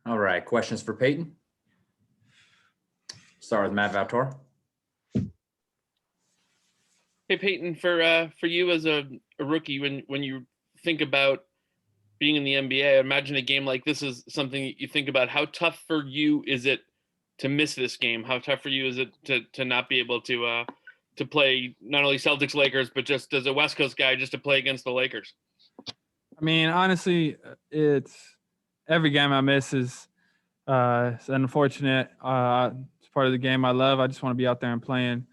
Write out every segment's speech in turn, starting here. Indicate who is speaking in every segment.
Speaker 1: All right, questions for Payton? Start with Matt Valtor.
Speaker 2: Hey Payton, for you as a rookie, when you think about being in the NBA, I imagine a game like this is something you think about. How tough for you is it to miss this game? How tough for you is it to not be able to play not only Celtics Lakers, but just as a West Coast guy, just to play against the Lakers?
Speaker 3: I mean, honestly, it's every game I miss is it's unfortunate. It's part of the game I love. I just want to be out there and playing.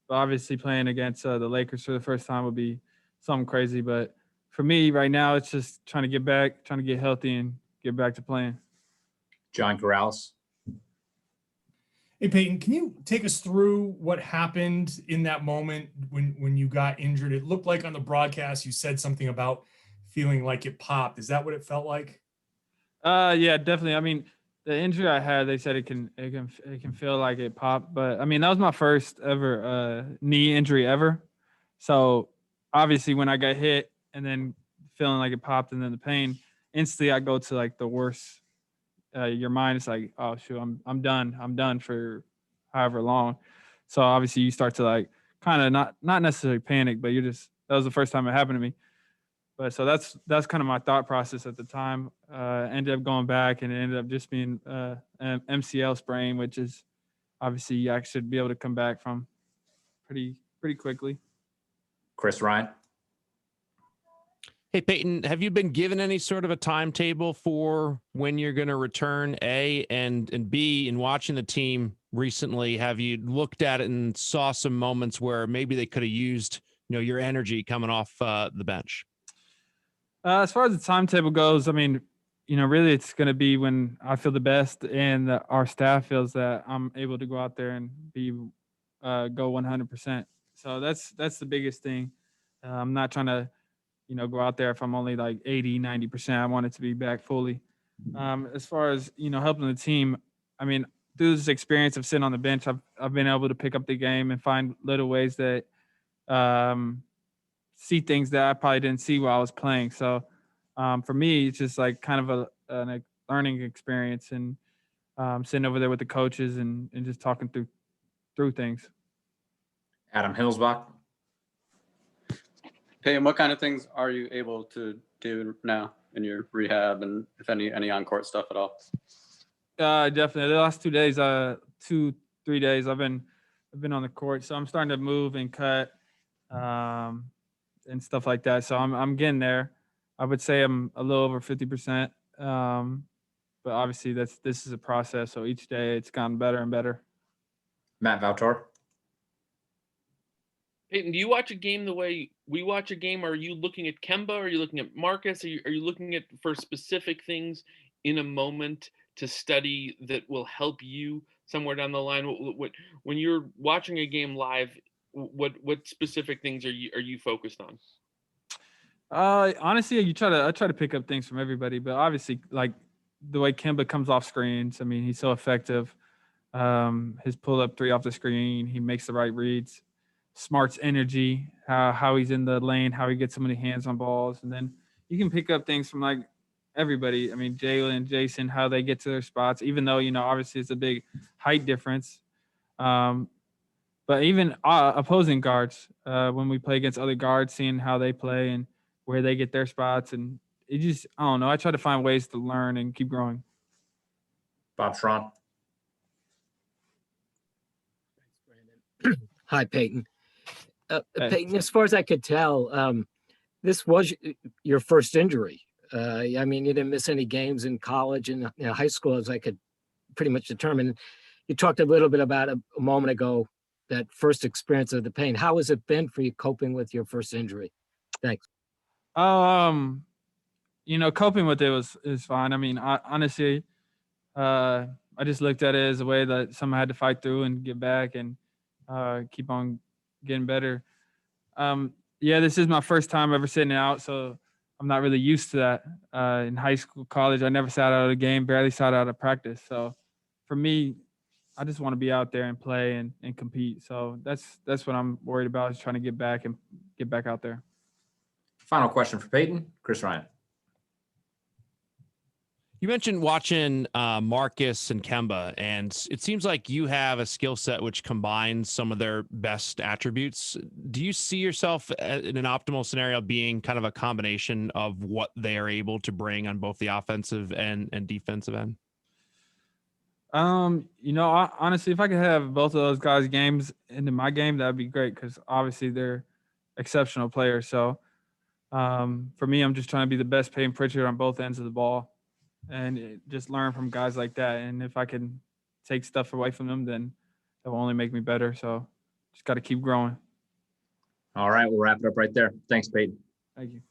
Speaker 3: But obviously, playing against the Lakers for the first time would be something crazy. But for me right now, it's just trying to get back, trying to get healthy and get back to playing.
Speaker 1: John Corrales.
Speaker 4: Hey, Payton, can you take us through what happened in that moment when you got injured? It looked like on the broadcast you said something about feeling like it popped. Is that what it felt like?
Speaker 3: Yeah, definitely. I mean, the injury I had, they said it can feel like it popped, but I mean, that was my first ever knee injury ever. So obviously when I got hit and then feeling like it popped and then the pain, instantly I go to like the worst. Your mind is like, oh shoot, I'm done for however long. So obviously you start to like kind of not necessarily panic, but that was the first time it happened to me. But so that's kind of my thought process at the time. Ended up going back and it ended up just being an MCL sprain, which is obviously you actually should be able to come back from pretty quickly.
Speaker 1: Chris Ryan.
Speaker 5: Hey, Payton, have you been given any sort of a timetable for when you're going to return, A, and B, in watching the team recently, have you looked at it and saw some moments where maybe they could have used, your energy coming off the bench?
Speaker 3: As far as the timetable goes, I mean, really it's going to be when I feel the best and our staff feels that I'm able to go out there and go 100%. So that's the biggest thing. I'm not trying to, go out there if I'm only like 80, 90%. I want it to be back fully. As far as, helping the team, I mean, through this experience of sitting on the bench, I've been able to pick up the game and find little ways that see things that I probably didn't see while I was playing. So for me, it's just like kind of a learning experience and sitting over there with the coaches and just talking through things.
Speaker 1: Adam Hillsbach.
Speaker 6: Payton, what kind of things are you able to do now in your rehab, and if any on-court stuff at all?
Speaker 3: Definitely. The last 2 days, 2-3 days, I've been on the court, so I'm starting to move and cut and stuff like that. So I'm getting there. I would say I'm a little over 50%. But obviously this is a process. So each day it's gotten better and better.
Speaker 1: Matt Valtor.
Speaker 2: Payton, do you watch a game the way we watch a game? Are you looking at Kemba? Are you looking at Marcus? Are you looking at for specific things in a moment to study that will help you somewhere down the line? What when you're watching a game live, what specific things are you focused on?
Speaker 3: Honestly, I try to pick up things from everybody, but obviously like the way Kemba comes off screens. I mean, he's so effective. His pull up three off the screen, he makes the right reads. Smart's energy, how he's in the lane, how he gets so many hands on balls. And then you can pick up things from like everybody. I mean, Jalen, Jason, how they get to their spots, even though, obviously it's a big height difference. But even opposing guards, when we play against other guards, seeing how they play and where they get their spots. And it just, I don't know. I try to find ways to learn and keep growing.
Speaker 1: Bob Schron.
Speaker 7: Hi, Payton. Payton, as far as I could tell, this was your first injury. I mean, you didn't miss any games in college and high school, as I could pretty much determine. You talked a little bit about a moment ago, that first experience of the pain. How has it been for you coping with your first injury? Thanks.
Speaker 3: Coping with it is fine. I mean, honestly, I just looked at it as a way that someone had to fight through and get back and keep on getting better. This is my first time ever sitting out, so I'm not really used to that. In high school, college, I never sat out of a game, barely sat out of practice. So for me, I just want to be out there and play and compete. So that's what I'm worried about, is trying to get back out there.
Speaker 1: Final question for Payton. Chris Ryan.
Speaker 5: You mentioned watching Marcus and Kemba, and it seems like you have a skill set which combines some of their best attributes. Do you see yourself in an optimal scenario being kind of a combination of what they are able to bring on both the offensive and defensive end?
Speaker 3: Honestly, if I could have both of those guys' games into my game, that'd be great because obviously they're exceptional players. So for me, I'm just trying to be the best Payton Pritchard on both ends of the ball and just learn from guys like that. And if I can take stuff away from them, then it will only make me better. So just got to keep growing.
Speaker 1: All right, we'll wrap it up right there. Thanks, Peyton.
Speaker 3: Thank you.